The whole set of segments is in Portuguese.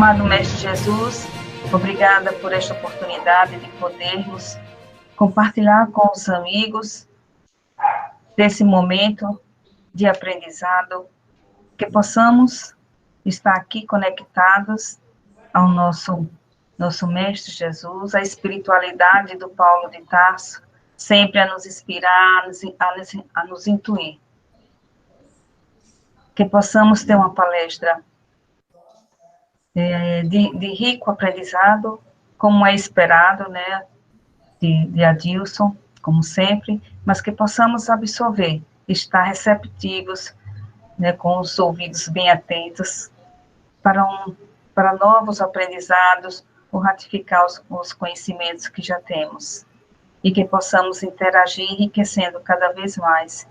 amado Mestre Jesus, obrigada por esta oportunidade de podermos compartilhar com os amigos desse momento de aprendizado, que possamos estar aqui conectados ao nosso Mestre Jesus, a espiritualidade do Paulo de Tarso, sempre a nos inspirar, a nos intuir. Que possamos ter uma palestra de rico aprendizado, como é esperado, né, de Adilson, como sempre, mas que possamos absorver, estar receptivos, né, com os ouvidos bem atentos, para novos aprendizados, ou ratificar os conhecimentos que já temos, e que possamos interagir, enriquecendo cada vez mais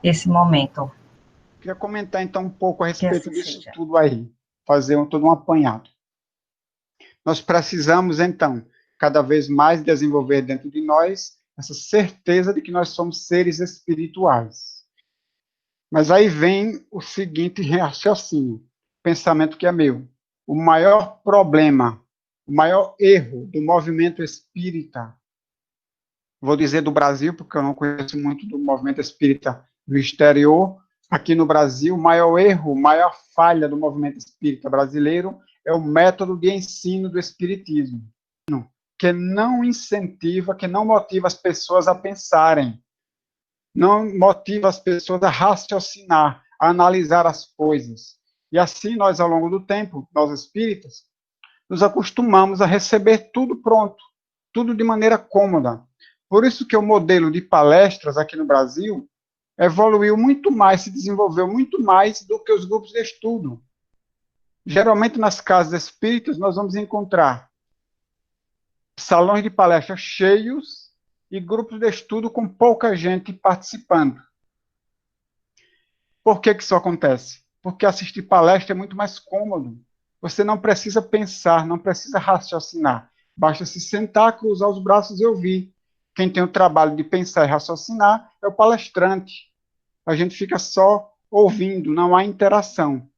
esse momento. Queria comentar, então, um pouco a respeito disso tudo aí, fazer todo um apanhado. Nós precisamos, então, cada vez mais desenvolver dentro de nós essa certeza de que nós somos seres espirituais. Mas aí vem o seguinte raciocínio, pensamento que é meu. O maior problema, o maior erro do movimento espírita, vou dizer do Brasil, porque eu não conheço muito do movimento espírita do exterior. Aqui no Brasil, o maior erro, a maior falha do movimento espírita brasileiro é o método de ensino do espiritismo, que não incentiva, que não motiva as pessoas a pensarem, não motiva as pessoas a raciocinar, a analisar as coisas. E assim nós, ao longo do tempo, nós espíritas, nos acostumamos a receber tudo pronto, tudo de maneira cômoda. Por isso que o modelo de palestras aqui no Brasil evoluiu muito mais, se desenvolveu muito mais do que os grupos de estudo. Geralmente, nas casas espíritas, nós vamos encontrar salões de palestras cheios e grupos de estudo com pouca gente participando. Por que isso acontece? Porque assistir palestra é muito mais cômodo. Você não precisa pensar, não precisa raciocinar. Basta se sentar, cruzar os braços e ouvir. Quem tem o trabalho de pensar e raciocinar é o palestrante. A gente fica só ouvindo, não há interação.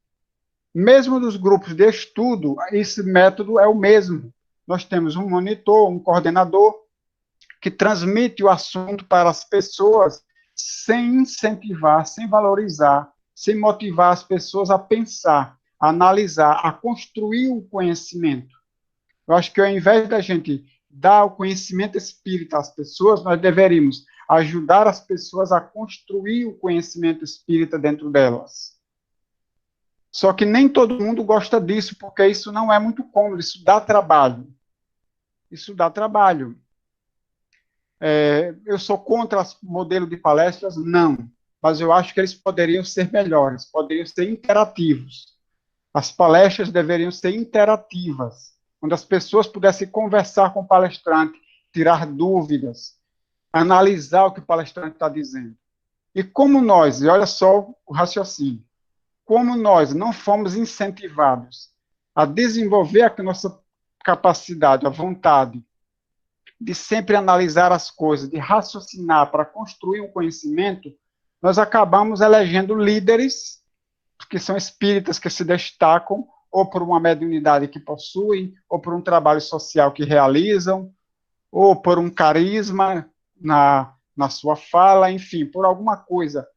Mesmo nos grupos de estudo, esse método é o mesmo. Nós temos um monitor, um coordenador, que transmite o assunto para as pessoas sem incentivar, sem valorizar, sem motivar as pessoas a pensar, a analisar, a construir o conhecimento. Eu acho que ao invés da gente dar o conhecimento espírita às pessoas, nós deveríamos ajudar as pessoas a construir o conhecimento espírita dentro delas. Só que nem todo mundo gosta disso, porque isso não é muito cômodo, isso dá trabalho. Isso dá trabalho. Eu sou contra o modelo de palestras? Não. Mas eu acho que eles poderiam ser melhores, poderiam ser interativos. As palestras deveriam ser interativas, onde as pessoas pudessem conversar com o palestrante, tirar dúvidas, analisar o que o palestrante está dizendo. E como nós, e olha só o raciocínio, como nós não fomos incentivados a desenvolver a nossa capacidade, a vontade de sempre analisar as coisas, de raciocinar para construir um conhecimento, nós acabamos elegendo líderes que são espíritas que se destacam ou por uma mediunidade que possuem, ou por um trabalho social que realizam, ou por um carisma na sua fala, enfim, por alguma coisa.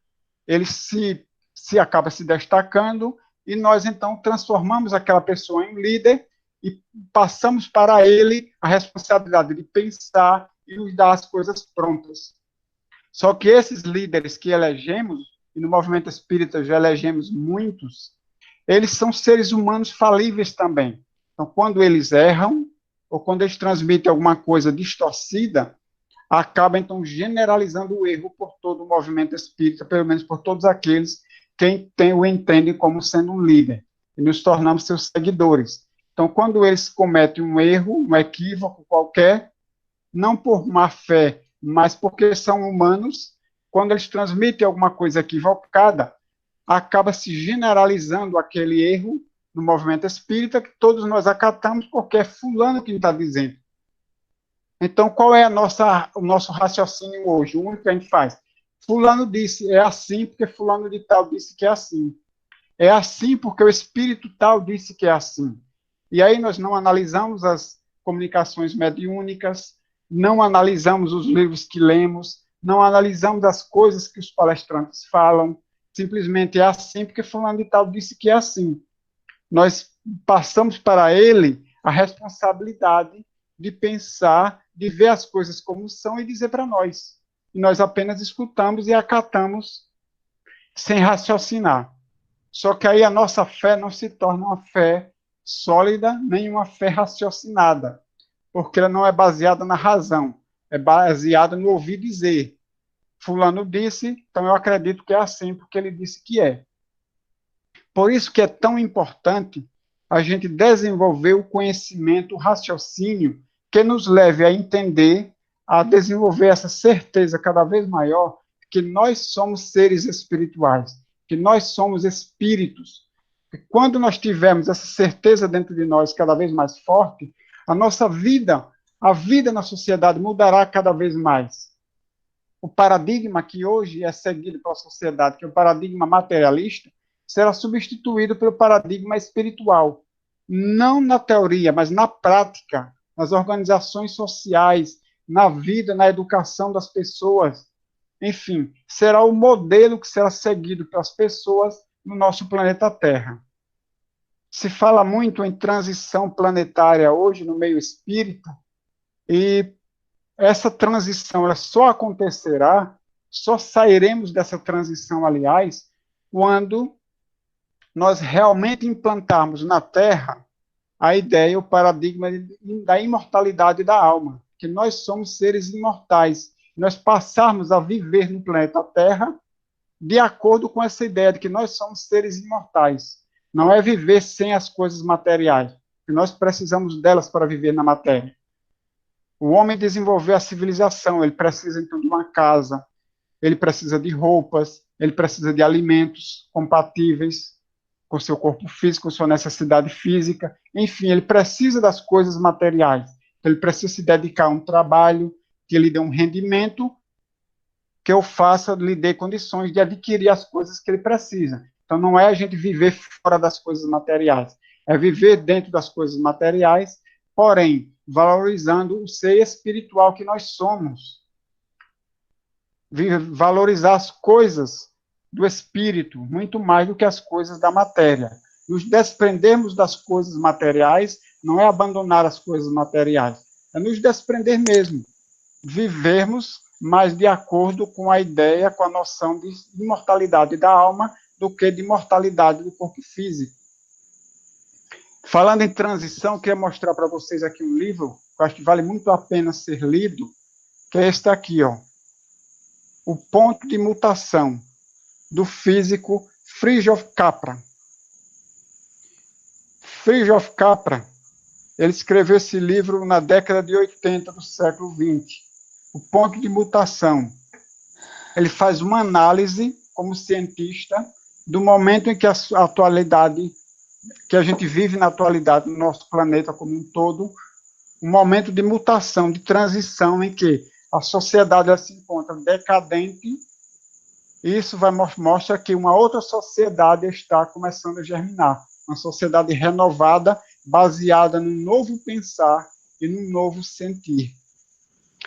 Ele se acaba se destacando e nós, então, transformamos aquela pessoa em líder e passamos para ele a responsabilidade de pensar e nos dar as coisas prontas. Só que esses líderes que elegemos, e no movimento espírita já elegemos muitos, eles são seres humanos falíveis também. Então, quando eles erram, ou quando eles transmitem alguma coisa distorcida, acaba, então, generalizando o erro por todo o movimento espírita, pelo menos por todos aqueles que o entendem como sendo um líder, e nos tornamos seus seguidores. Então, quando eles cometem um erro, um equívoco qualquer, não por má fé, mas porque são humanos, quando eles transmitem alguma coisa equivocada, acaba se generalizando aquele erro no movimento espírita que todos nós acatamos porque é fulano que está dizendo. Então, qual é o nosso raciocínio hoje? O único que a gente faz? Fulano disse, é assim porque fulano de tal disse que é assim. É assim porque o espírito tal disse que é assim. E aí nós não analisamos as comunicações mediúnicas, não analisamos os livros que lemos, não analisamos as coisas que os palestrantes falam, simplesmente é assim porque fulano de tal disse que é assim. Nós passamos para ele a responsabilidade de pensar, de ver as coisas como são e dizer para nós. E nós apenas escutamos e acatamos sem raciocinar. Só que aí a nossa fé não se torna uma fé sólida, nem uma fé raciocinada, porque ela não é baseada na razão, é baseada no ouvir dizer. Fulano disse, então eu acredito que é assim, porque ele disse que é. Por isso que é tão importante a gente desenvolver o conhecimento, o raciocínio, que nos leve a entender, a desenvolver essa certeza cada vez maior que nós somos seres espirituais, que nós somos espíritos. E quando nós tivermos essa certeza dentro de nós cada vez mais forte, a nossa vida, a vida na sociedade mudará cada vez mais. O paradigma que hoje é seguido pela sociedade, que é o paradigma materialista, será substituído pelo paradigma espiritual. Não na teoria, mas na prática, nas organizações sociais, na vida, na educação das pessoas. Enfim, será o modelo que será seguido pelas pessoas no nosso planeta Terra. Se fala muito em transição planetária hoje no meio espírita, e essa transição ela só acontecerá, só sairemos dessa transição, aliás, quando nós realmente implantarmos na Terra a ideia, o paradigma da imortalidade da alma, que nós somos seres imortais, nós passarmos a viver no planeta Terra de acordo com essa ideia de que nós somos seres imortais. Não é viver sem as coisas materiais, que nós precisamos delas para viver na matéria. O homem desenvolveu a civilização, ele precisa então de uma casa, ele precisa de roupas, ele precisa de alimentos compatíveis com seu corpo físico, com sua necessidade física, enfim, ele precisa das coisas materiais. Ele precisa se dedicar a um trabalho que lhe dê um rendimento, que eu faça, lhe dê condições de adquirir as coisas que ele precisa. Então, não é a gente viver fora das coisas materiais, é viver dentro das coisas materiais, porém, valorizando o ser espiritual que nós somos. Valorizar as coisas do espírito, muito mais do que as coisas da matéria. Nos desprendermos das coisas materiais não é abandonar as coisas materiais, é nos desprender mesmo, vivermos mais de acordo com a ideia, com a noção de imortalidade da alma, do que de imortalidade do corpo físico. Falando em transição, queria mostrar para vocês aqui um livro, que eu acho que vale muito a pena ser lido, que é este aqui, ó. O Ponto de Mutação, do físico Fritjof Capra. Fritjof Capra, ele escreveu esse livro na década de 80 do século XX. O Ponto de Mutação. Ele faz uma análise, como cientista, do momento em que a atualidade, que a gente vive na atualidade, no nosso planeta como um todo, um momento de mutação, de transição, em que a sociedade ela se encontra decadente, e isso mostra que uma outra sociedade está começando a germinar, uma sociedade renovada, baseada num novo pensar e num novo sentir,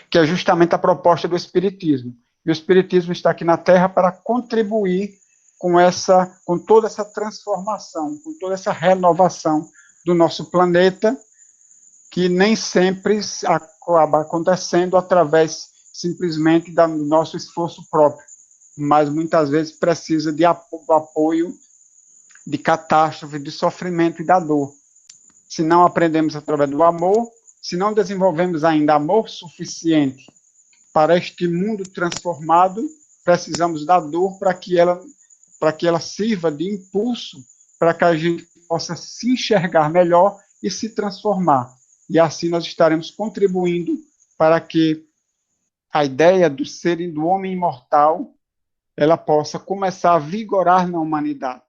que é justamente a proposta do Espiritismo. E o Espiritismo está aqui na Terra para contribuir com toda essa transformação, com toda essa renovação do nosso planeta, que nem sempre acaba acontecendo através simplesmente do nosso esforço próprio, mas muitas vezes precisa de apoio, de catástrofe, de sofrimento e da dor. Se não aprendemos através do amor, se não desenvolvemos ainda amor suficiente para este mundo transformado, precisamos da dor para que ela sirva de impulso para que a gente possa se enxergar melhor e se transformar. E assim nós estaremos contribuindo para que a ideia do homem imortal ela possa começar a vigorar na humanidade.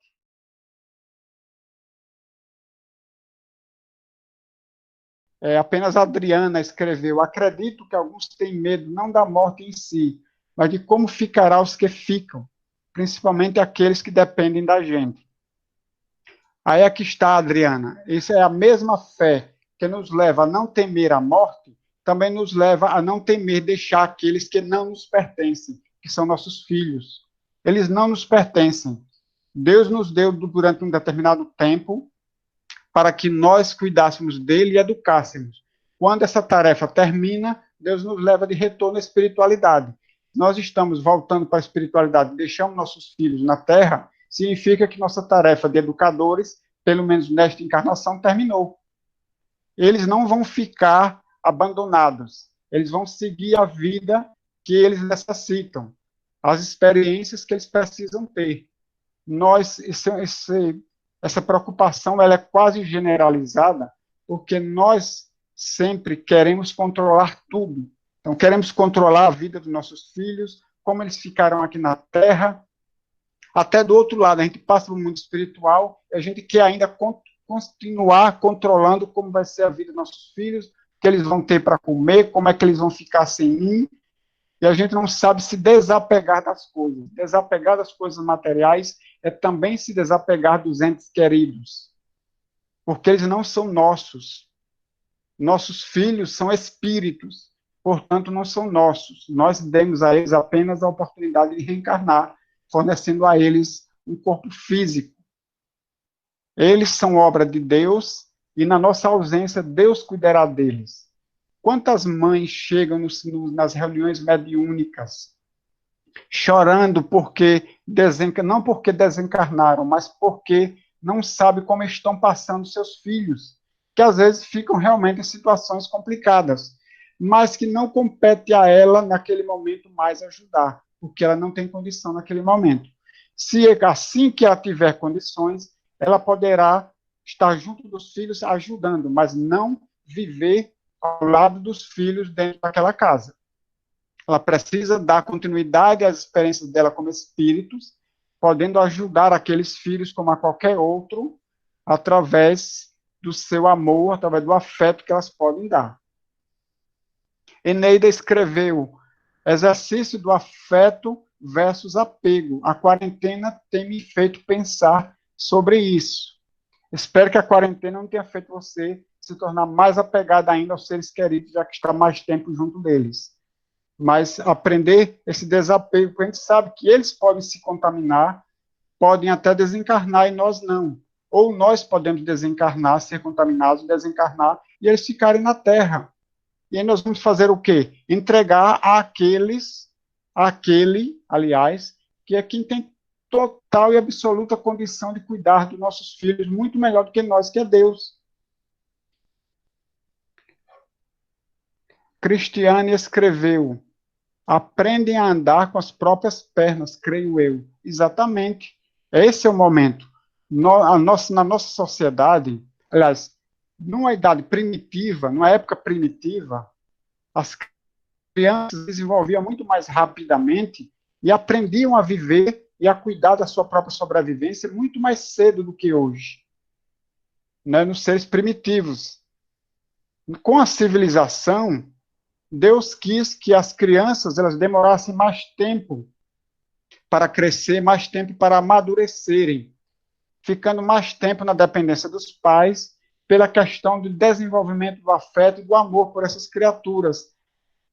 Apenas a Adriana escreveu: acredito que alguns têm medo não da morte em si, mas de como ficará os que ficam, principalmente aqueles que dependem da gente. Aí é que está, Adriana. Isso é a mesma fé que nos leva a não temer a morte, também nos leva a não temer deixar aqueles que não nos pertencem, que são nossos filhos. Eles não nos pertencem. Deus nos deu durante um determinado tempo para que nós cuidássemos dele e educássemos. Quando essa tarefa termina, Deus nos leva de retorno à espiritualidade. Nós estamos voltando para a espiritualidade, deixamos nossos filhos na terra, significa que nossa tarefa de educadores, pelo menos nesta encarnação, terminou. Eles não vão ficar abandonados, eles vão seguir a vida que eles necessitam, as experiências que eles precisam ter. Essa preocupação ela é quase generalizada, porque nós sempre queremos controlar tudo. Então, queremos controlar a vida dos nossos filhos, como eles ficaram aqui na Terra. Até do outro lado, a gente passa para o mundo espiritual, e a gente quer ainda continuar controlando como vai ser a vida dos nossos filhos, o que eles vão ter para comer, como é que eles vão ficar sem mim, e a gente não sabe se desapegar das coisas. Desapegar das coisas materiais é também se desapegar dos entes queridos, porque eles não são nossos. Nossos filhos são espíritos, portanto não são nossos. Nós demos a eles apenas a oportunidade de reencarnar, fornecendo a eles um corpo físico. Eles são obra de Deus e na nossa ausência Deus cuidará deles. Quantas mães chegam nas reuniões mediúnicas chorando porque não porque desencarnaram, mas porque não sabem como estão passando seus filhos, que às vezes ficam realmente em situações complicadas, mas que não compete a ela naquele momento mais ajudar, porque ela não tem condição naquele momento. Se assim que ela tiver condições, ela poderá estar junto dos filhos ajudando, mas não viver ao lado dos filhos dentro daquela casa. Ela precisa dar continuidade às experiências dela como espíritos, podendo ajudar aqueles filhos como a qualquer outro, através do seu amor, através do afeto que elas podem dar. Eneida escreveu exercício do afeto versus apego. A quarentena tem me feito pensar sobre isso. Espero que a quarentena não tenha feito você se tornar mais apegado ainda aos seres queridos, já que está mais tempo junto deles. Mas aprender esse desapego, porque a gente sabe que eles podem se contaminar, podem até desencarnar e nós não. Ou nós podemos desencarnar, ser contaminados, desencarnar, e eles ficarem na Terra. E aí nós vamos fazer o quê? Entregar àquele, aliás, que é quem tem total e absoluta condição de cuidar dos nossos filhos, muito melhor do que nós, que é Deus. Cristiane escreveu: aprendem a andar com as próprias pernas, creio eu. Exatamente. Esse é o momento. Na nossa sociedade, aliás, numa idade primitiva, numa época primitiva, as crianças se desenvolviam muito mais rapidamente e aprendiam a viver e a cuidar da sua própria sobrevivência muito mais cedo do que hoje, né, nos seres primitivos. Com a civilização, Deus quis que as crianças elas demorassem mais tempo para crescer, mais tempo para amadurecerem, ficando mais tempo na dependência dos pais, pela questão do desenvolvimento do afeto e do amor por essas criaturas,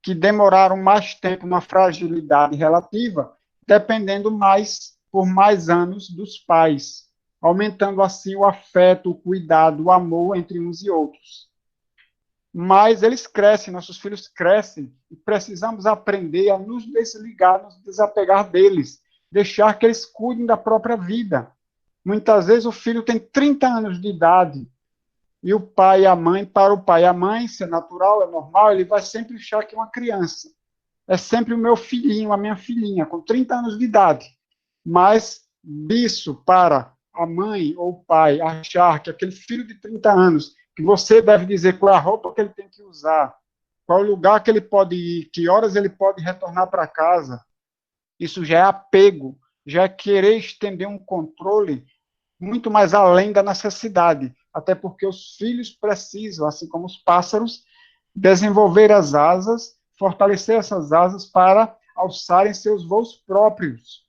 que demoraram mais tempo na fragilidade relativa, dependendo mais, por mais anos, dos pais, aumentando assim o afeto, o cuidado, o amor entre uns e outros. Mas eles crescem, nossos filhos crescem, e precisamos aprender a nos desligar, nos desapegar deles, deixar que eles cuidem da própria vida. Muitas vezes o filho tem 30 anos de idade, e o pai e a mãe, para o pai e a mãe, isso é natural, é normal, ele vai sempre achar que é uma criança. É sempre o meu filhinho, a minha filhinha, com 30 anos de idade. Mas disso para a mãe ou o pai achar que aquele filho de 30 anos, que você deve dizer qual é a roupa que ele tem que usar, qual é o lugar que ele pode ir, que horas ele pode retornar para casa, isso já é apego, já é querer estender um controle muito mais além da necessidade, até porque os filhos precisam, assim como os pássaros, desenvolver as asas, fortalecer essas asas para alçarem seus voos próprios.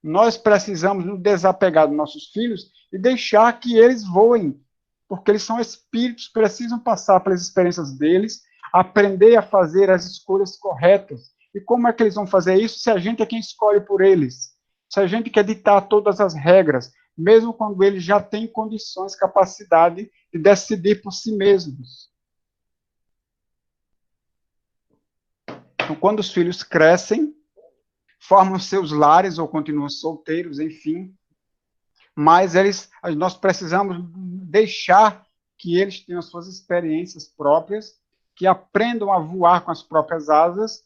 Nós precisamos nos desapegar dos nossos filhos e deixar que eles voem, porque eles são espíritos, precisam passar pelas experiências deles, aprender a fazer as escolhas corretas. E como é que eles vão fazer isso se a gente é quem escolhe por eles? Se a gente quer ditar todas as regras, mesmo quando eles já têm condições, capacidade de decidir por si mesmos. Então, quando os filhos crescem, formam seus lares ou continuam solteiros, enfim, mas nós precisamos deixar que eles tenham as suas experiências próprias, que aprendam a voar com as próprias asas,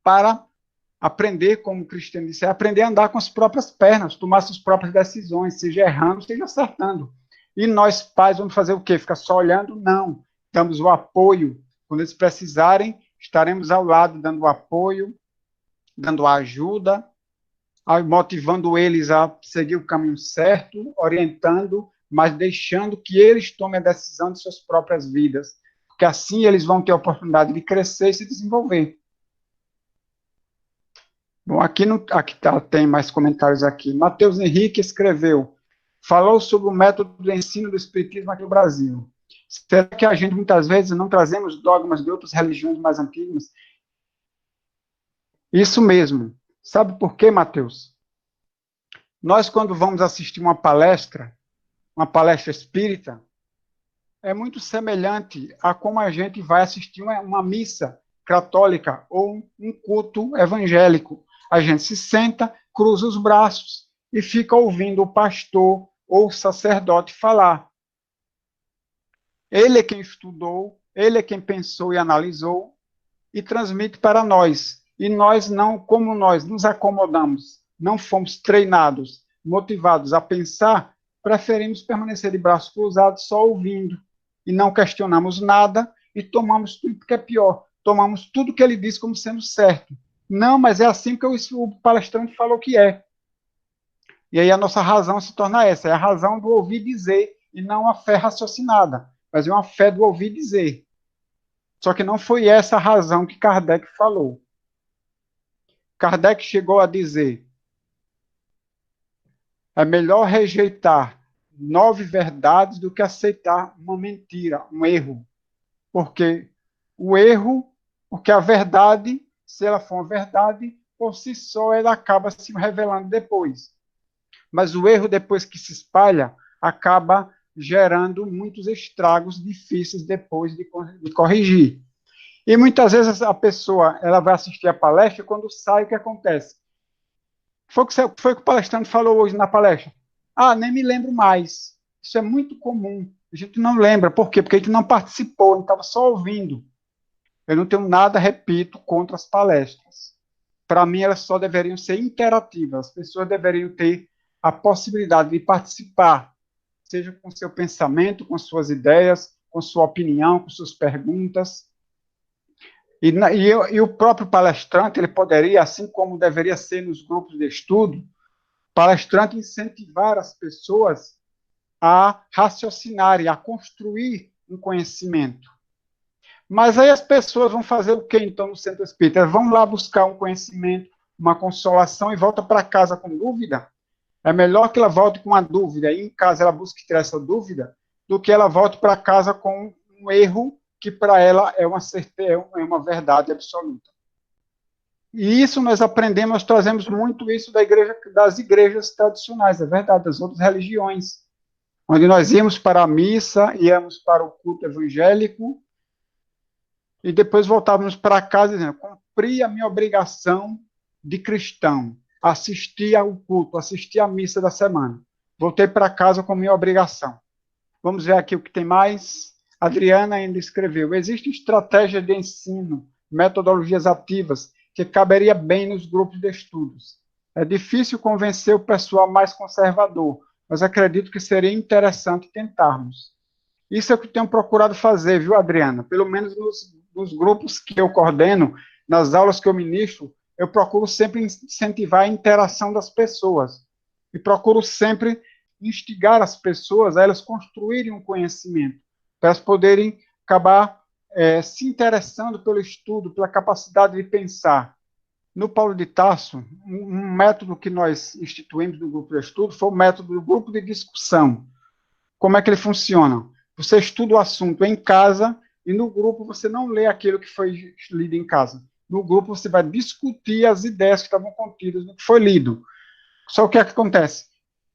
para aprender, como o Cristiano disse, é aprender a andar com as próprias pernas, tomar suas próprias decisões, seja errando, seja acertando. E nós, pais, vamos fazer o quê? Ficar só olhando? Não. Damos o apoio. Quando eles precisarem, estaremos ao lado, dando o apoio, dando a ajuda, motivando eles a seguir o caminho certo, orientando, mas deixando que eles tomem a decisão de suas próprias vidas, porque assim eles vão ter a oportunidade de crescer e se desenvolver. Bom, tem mais comentários aqui. Matheus Henrique escreveu, falou sobre o método de ensino do Espiritismo aqui no Brasil. Será que a gente, muitas vezes, não trazemos dogmas de outras religiões mais antigas? Isso mesmo. Sabe por quê, Matheus? Nós, quando vamos assistir uma palestra espírita, é muito semelhante a como a gente vai assistir uma missa católica ou um culto evangélico. A gente se senta, cruza os braços e fica ouvindo o pastor ou o sacerdote falar. Ele é quem estudou, ele é quem pensou e analisou e transmite para nós. E nós não, como nós nos acomodamos, não fomos treinados, motivados a pensar, preferimos permanecer de braços cruzados só ouvindo. E não questionamos nada e tomamos tudo que é pior. Tomamos tudo que ele diz como sendo certo. Não, mas é assim que o palestrante falou que é. E aí a nossa razão se torna essa, é a razão do ouvir dizer, e não a fé raciocinada, mas é uma fé do ouvir dizer. Só que não foi essa a razão que Kardec falou. Kardec chegou a dizer, é melhor rejeitar 9 verdades do que aceitar uma mentira, um erro. Porque a verdade, se ela for uma verdade, por si só ela acaba se revelando depois. Mas o erro, depois que se espalha, acaba gerando muitos estragos difíceis depois de corrigir. E muitas vezes a pessoa ela vai assistir a palestra e quando sai, o que acontece? Foi o que o palestrante falou hoje na palestra. Ah, nem me lembro mais. Isso é muito comum. A gente não lembra. Por quê? Porque a gente não participou, a gente estava só ouvindo. Eu não tenho nada, repito, contra as palestras. Para mim, elas só deveriam ser interativas. As pessoas deveriam ter a possibilidade de participar, seja com seu pensamento, com suas ideias, com sua opinião, com suas perguntas. E o próprio palestrante, ele poderia, assim como deveria ser nos grupos de estudo, palestrante incentivar as pessoas a raciocinarem, a construir um conhecimento. Mas aí as pessoas vão fazer o quê, então, no centro espírita? Elas vão lá buscar um conhecimento, uma consolação e volta para casa com dúvida? É melhor que ela volte com uma dúvida e em casa ela busque tirar essa dúvida do que ela volte para casa com um erro que para ela é uma certeza, é uma verdade absoluta. E isso nós aprendemos, nós trazemos muito isso das igrejas tradicionais, é verdade, das outras religiões, onde nós íamos para a missa, íamos para o culto evangélico, e depois voltávamos para casa dizendo, cumpri a minha obrigação de cristão, assisti ao culto, assisti à missa da semana, voltei para casa com minha obrigação. Vamos ver aqui o que tem mais. Adriana ainda escreveu, existe estratégia de ensino, metodologias ativas, que caberia bem nos grupos de estudos. É difícil convencer o pessoal mais conservador, mas acredito que seria interessante tentarmos. Isso é o que tenho procurado fazer, viu, Adriana? Pelo menos nos grupos que eu coordeno, nas aulas que eu ministro, eu procuro sempre incentivar a interação das pessoas. E procuro sempre instigar as pessoas a elas construírem um conhecimento, para elas poderem acabar se interessando pelo estudo, pela capacidade de pensar. No Paulo de Tarso, um método que nós instituímos no grupo de estudo foi o método do grupo de discussão. Como é que ele funciona? Você estuda o assunto em casa e no grupo você não lê aquilo que foi lido em casa. No grupo você vai discutir as ideias que estavam contidas no que foi lido. Só o que é que acontece?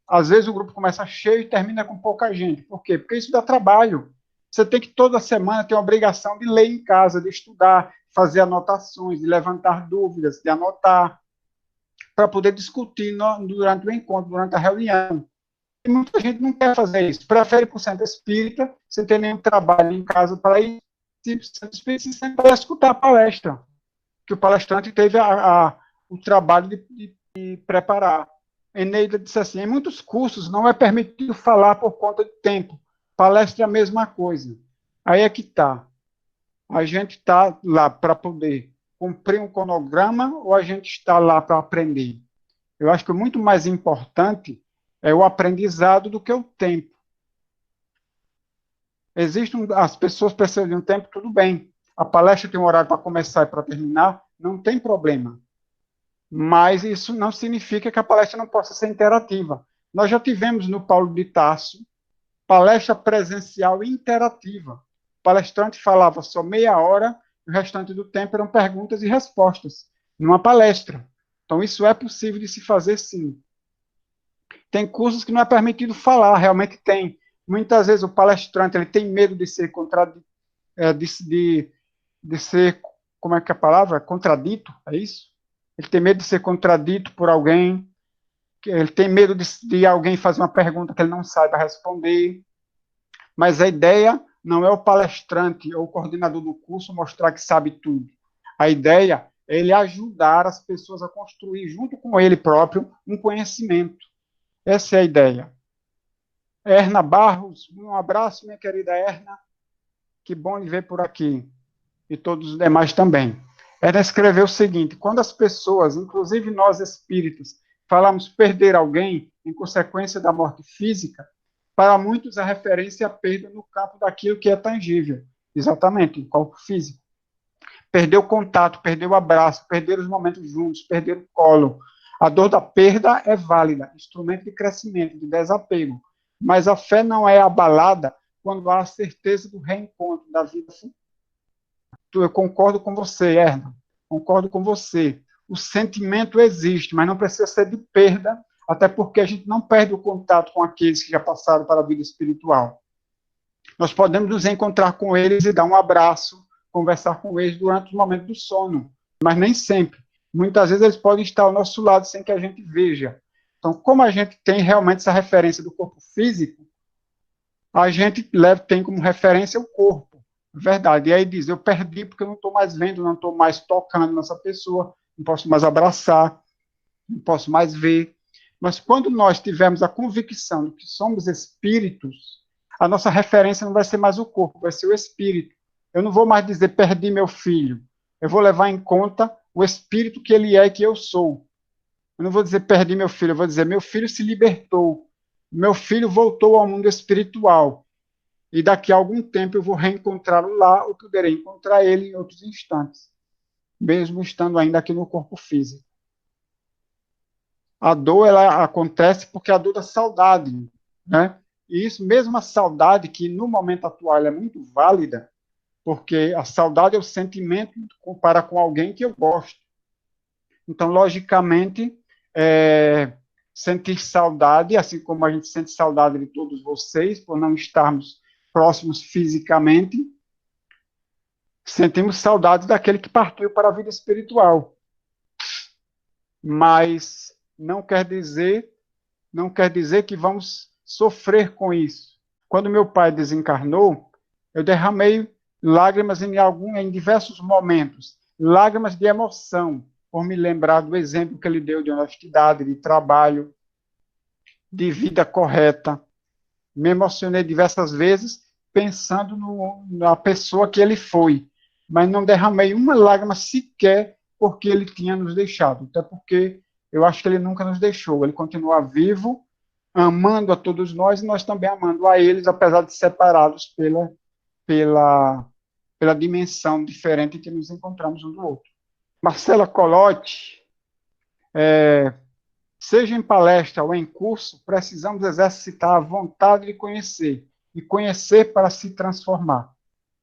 Às vezes o grupo começa cheio e termina com pouca gente. Por quê? Porque isso dá trabalho. Você tem que toda semana ter a obrigação de ler em casa, de estudar, fazer anotações, de levantar dúvidas, de anotar, para poder discutir durante o encontro, durante a reunião. E muita gente não quer fazer isso. Prefere ir para o centro espírita, sem ter nenhum trabalho em casa para ir para o centro espírita para escutar a palestra, que o palestrante teve o trabalho de preparar. Eneida disse assim, em muitos cursos não é permitido falar por conta de tempo. Palestra é a mesma coisa. Aí é que está. A gente está lá para poder cumprir um cronograma ou a gente está lá para aprender? Eu acho que o muito mais importante é o aprendizado do que o tempo. As pessoas precisam de um tempo, tudo bem. A palestra tem um horário para começar e para terminar, não tem problema. Mas isso não significa que a palestra não possa ser interativa. Nós já tivemos no Paulo de Tarso palestra presencial interativa. O palestrante falava só meia hora, e o restante do tempo eram perguntas e respostas, numa palestra. Então, isso é possível de se fazer, sim. Tem cursos que não é permitido falar, realmente tem. Muitas vezes o palestrante ele tem medo de ser de ser, como é que é a palavra? Contradito, é isso? Ele tem medo de ser contradito por alguém, ele tem medo de alguém fazer uma pergunta que ele não saiba responder. Mas a ideia não é o palestrante ou o coordenador do curso mostrar que sabe tudo. A ideia é ele ajudar as pessoas a construir, junto com ele próprio, um conhecimento. Essa é a ideia. Erna Barros, um abraço, minha querida Erna. Que bom lhe ver por aqui. E todos os demais também. Erna escreveu o seguinte, quando as pessoas, inclusive nós espíritas, falamos perder alguém em consequência da morte física, para muitos a referência é a perda no campo daquilo que é tangível. Exatamente, em corpo físico. Perder o contato, perder o abraço, perder os momentos juntos, perder o colo. A dor da perda é válida, instrumento de crescimento, de desapego. Mas a fé não é abalada quando há a certeza do reencontro da vida. Eu concordo com você, Erna. Concordo com você. O sentimento existe, mas não precisa ser de perda, até porque a gente não perde o contato com aqueles que já passaram para a vida espiritual. Nós podemos nos encontrar com eles e dar um abraço, conversar com eles durante o momento do sono, mas nem sempre. Muitas vezes eles podem estar ao nosso lado sem que a gente veja. Então, como a gente tem realmente essa referência do corpo físico, a gente tem como referência o corpo. Verdade. E aí diz, eu perdi porque eu não estou mais vendo, não estou mais tocando nessa pessoa, não posso mais abraçar, não posso mais ver. Mas quando nós tivermos a convicção de que somos espíritos, a nossa referência não vai ser mais o corpo, vai ser o espírito. Eu não vou mais dizer, perdi meu filho. Eu vou levar em conta o espírito que ele é e que eu sou. Eu não vou dizer, perdi meu filho, eu vou dizer, meu filho se libertou. Meu filho voltou ao mundo espiritual. E daqui a algum tempo eu vou reencontrá-lo lá, ou poderei encontrar ele em outros instantes, mesmo estando ainda aqui no corpo físico. A dor, ela acontece porque é a dor da saudade, né? E isso, mesmo a saudade, que no momento atual é muito válida, porque a saudade é o sentimento para com alguém que eu gosto. Então, logicamente, sentir saudade, assim como a gente sente saudade de todos vocês, por não estarmos próximos fisicamente, sentimos saudade daquele que partiu para a vida espiritual. Mas não quer dizer que vamos sofrer com isso. Quando meu pai desencarnou, eu derramei lágrimas em diversos momentos, lágrimas de emoção, por me lembrar do exemplo que ele deu de honestidade, de trabalho, de vida correta. Me emocionei diversas vezes pensando na pessoa que ele foi, mas não derramei uma lágrima sequer porque ele tinha nos deixado, até porque eu acho que ele nunca nos deixou, ele continua vivo, amando a todos nós e nós também amando a eles, apesar de separados pela dimensão diferente que nos encontramos um do outro. Marcela Colotti, seja em palestra ou em curso, precisamos exercitar a vontade de conhecer, e conhecer para se transformar.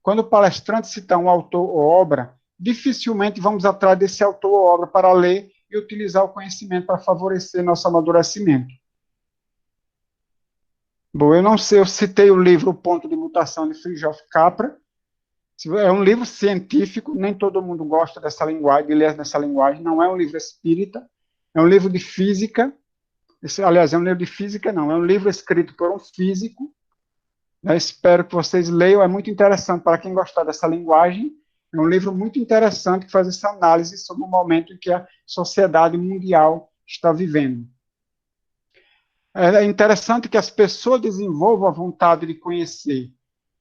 Quando o palestrante cita um autor ou obra, dificilmente vamos atrás desse autor ou obra para ler e utilizar o conhecimento para favorecer nosso amadurecimento. Bom, eu não sei, eu citei o livro O Ponto de Mutação de Fritjof Capra. É um livro científico, nem todo mundo gosta dessa linguagem, de ler nessa linguagem, não é um livro espírita, é um livro de física. Aliás, é um livro de física, não, é um livro escrito por um físico. Eu espero que vocês leiam, é muito interessante para quem gostar dessa linguagem. É um livro muito interessante que faz essa análise sobre o momento em que a sociedade mundial está vivendo. É interessante que as pessoas desenvolvam a vontade de conhecer,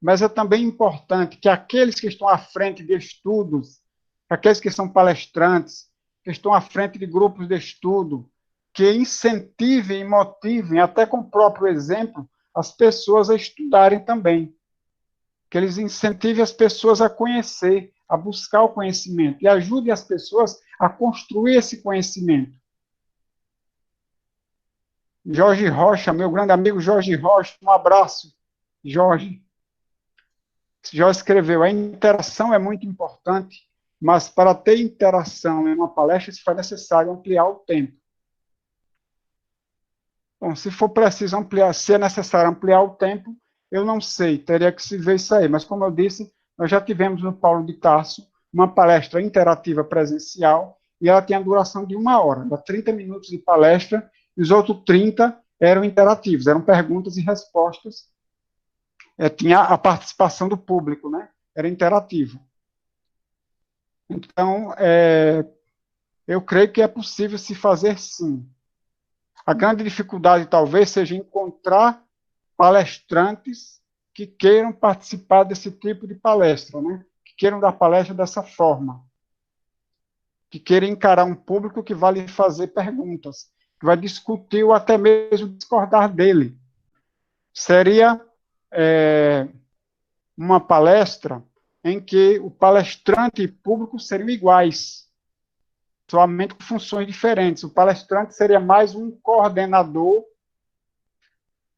mas é também importante que aqueles que estão à frente de estudos, aqueles que são palestrantes, que estão à frente de grupos de estudo, que incentivem e motivem, até com o próprio exemplo, as pessoas a estudarem também. Que eles incentivem as pessoas a conhecer, a buscar o conhecimento, e ajudem as pessoas a construir esse conhecimento. Jorge Rocha, meu grande amigo Jorge Rocha, um abraço, Jorge. Jorge escreveu, a interação é muito importante, mas para ter interação em uma palestra, se faz necessário ampliar o tempo. Bom, se for preciso ampliar, se é necessário ampliar o tempo, eu não sei, teria que se ver isso aí, mas como eu disse, nós já tivemos no Paulo de Tarso uma palestra interativa presencial, e ela tinha a duração de 1 hora, era 30 minutos de palestra, e os outros 30 eram interativos, eram perguntas e respostas, tinha a participação do público, né? Era interativo. Então, eu creio que é possível se fazer sim. A grande dificuldade talvez seja encontrar palestrantes que queiram participar desse tipo de palestra, né? Que queiram dar palestra dessa forma, que queiram encarar um público que vai lhe fazer perguntas, que vai discutir ou até mesmo discordar dele. Seria uma palestra em que o palestrante e o público seriam iguais, somente com funções diferentes. O palestrante seria mais um coordenador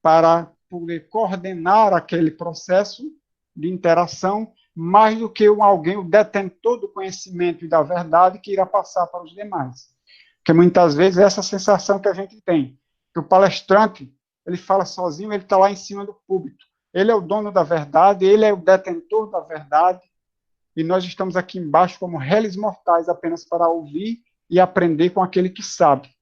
para poder coordenar aquele processo de interação, mais do que alguém, o detentor do conhecimento e da verdade, que irá passar para os demais. Porque muitas vezes é essa sensação que a gente tem, que o palestrante, ele fala sozinho, ele está lá em cima do púlpito. Ele é o dono da verdade, ele é o detentor da verdade, e nós estamos aqui embaixo como réis mortais apenas para ouvir e aprender com aquele que sabe.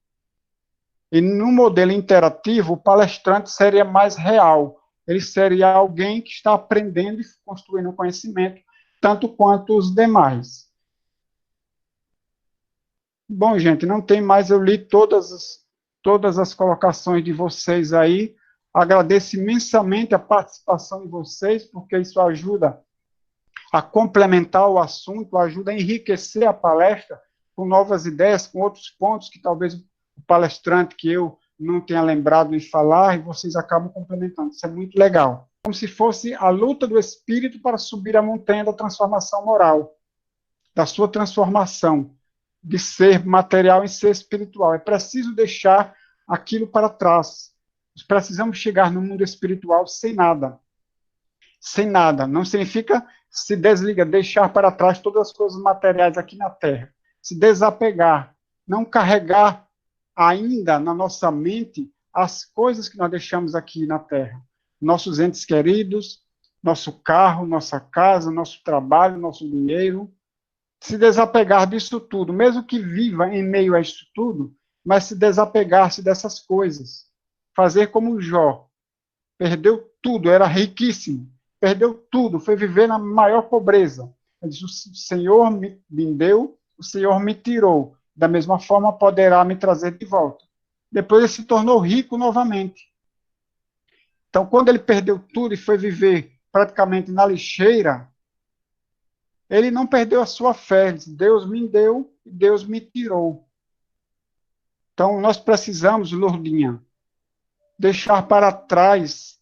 E no modelo interativo, o palestrante seria mais real. Ele seria alguém que está aprendendo e construindo conhecimento, tanto quanto os demais. Bom, gente, não tem mais, eu li todas as colocações de vocês aí. Agradeço imensamente a participação de vocês, porque isso ajuda a complementar o assunto, ajuda a enriquecer a palestra com novas ideias, com outros pontos que talvez o palestrante que eu não tenha lembrado de falar, e vocês acabam complementando. Isso é muito legal. Como se fosse a luta do espírito para subir a montanha da transformação moral, da sua transformação, de ser material em ser espiritual. É preciso deixar aquilo para trás. Nós precisamos chegar no mundo espiritual sem nada. Sem nada. Não significa se desliga, deixar para trás todas as coisas materiais aqui na Terra. Se desapegar. Não carregar ainda na nossa mente as coisas que nós deixamos aqui na Terra. Nossos entes queridos, nosso carro, nossa casa, nosso trabalho, nosso dinheiro. Se desapegar disso tudo, mesmo que viva em meio a isso tudo, mas se desapegar-se dessas coisas. Fazer como Jó. Perdeu tudo, era riquíssimo. Perdeu tudo, foi viver na maior pobreza. Ele disse, o Senhor me deu, o Senhor me tirou. Da mesma forma, poderá me trazer de volta. Depois ele se tornou rico novamente. Então, quando ele perdeu tudo e foi viver praticamente na lixeira, ele não perdeu a sua fé. Ele disse, Deus me deu e Deus me tirou. Então, nós precisamos, Lourdinha, deixar para trás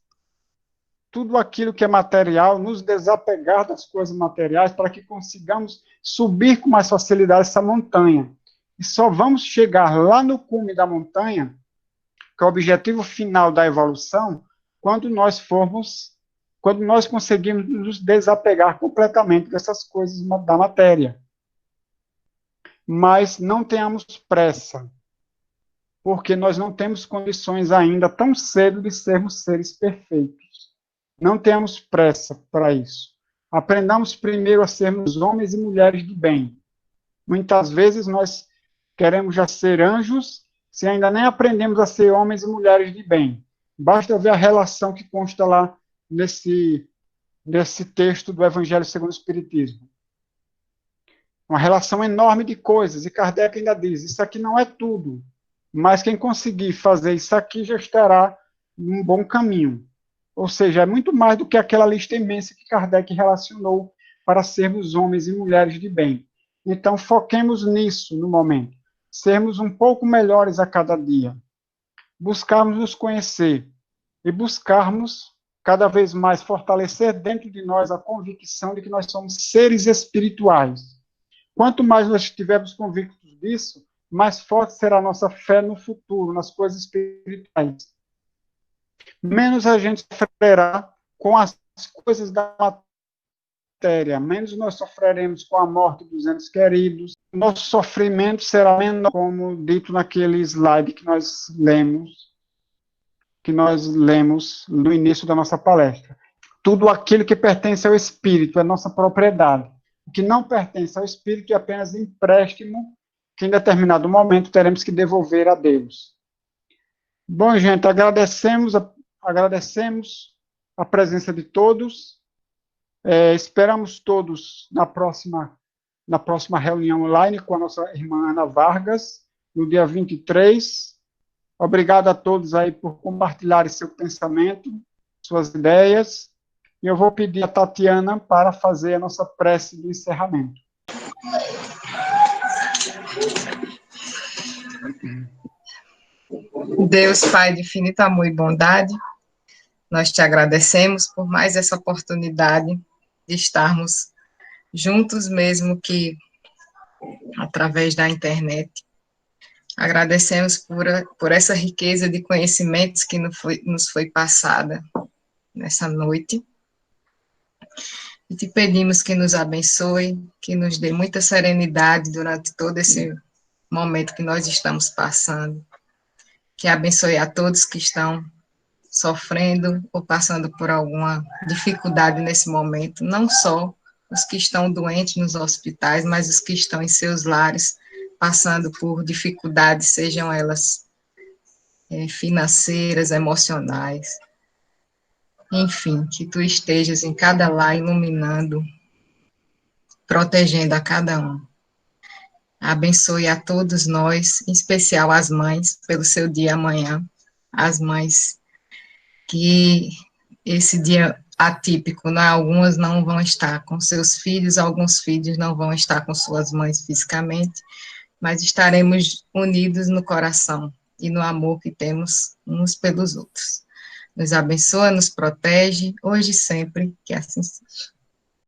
tudo aquilo que é material, nos desapegar das coisas materiais para que consigamos subir com mais facilidade essa montanha. E só vamos chegar lá no cume da montanha, que é o objetivo final da evolução, quando nós conseguimos nos desapegar completamente dessas coisas da matéria. Mas não tenhamos pressa, porque nós não temos condições ainda tão cedo de sermos seres perfeitos. Não temos pressa para isso. Aprendamos primeiro a sermos homens e mulheres de bem. Muitas vezes nós queremos já ser anjos, se ainda nem aprendemos a ser homens e mulheres de bem. Basta ver a relação que consta lá nesse texto do Evangelho segundo o Espiritismo. Uma relação enorme de coisas, e Kardec ainda diz, isso aqui não é tudo, mas quem conseguir fazer isso aqui já estará num bom caminho. Ou seja, é muito mais do que aquela lista imensa que Kardec relacionou para sermos homens e mulheres de bem. Então, foquemos nisso no momento. Sermos um pouco melhores a cada dia. Buscarmos nos conhecer e buscarmos cada vez mais fortalecer dentro de nós a convicção de que nós somos seres espirituais. Quanto mais nós estivermos convictos disso, mais forte será a nossa fé no futuro, nas coisas espirituais. Menos a gente sofrerá com as coisas da matéria, menos nós sofreremos com a morte dos entes queridos, nosso sofrimento será menor, como dito naquele slide que nós lemos no início da nossa palestra. Tudo aquilo que pertence ao espírito é nossa propriedade. O que não pertence ao espírito é apenas empréstimo que em determinado momento teremos que devolver a Deus. Bom, gente, agradecemos a presença de todos. Esperamos todos na próxima reunião online com a nossa irmã Ana Vargas, no dia 23. Obrigado a todos aí por compartilharem seu pensamento, suas ideias. E eu vou pedir a Tatiana para fazer a nossa prece do encerramento. Deus, Pai de infinito amor e bondade, nós te agradecemos por mais essa oportunidade de estarmos juntos, mesmo que através da internet. Agradecemos por essa riqueza de conhecimentos que nos foi passada nessa noite. E te pedimos que nos abençoe, que nos dê muita serenidade durante todo esse momento que nós estamos passando. Que abençoe a todos que estão sofrendo ou passando por alguma dificuldade nesse momento, não só os que estão doentes nos hospitais, mas os que estão em seus lares, passando por dificuldades, sejam elas financeiras, emocionais. Enfim, que tu estejas em cada lar iluminando, protegendo a cada um. Abençoe a todos nós, em especial as mães, pelo seu dia amanhã, as mães que esse dia atípico, né, algumas não vão estar com seus filhos, alguns filhos não vão estar com suas mães fisicamente, mas estaremos unidos no coração e no amor que temos uns pelos outros. Nos abençoa, nos protege, hoje e sempre, que assim seja.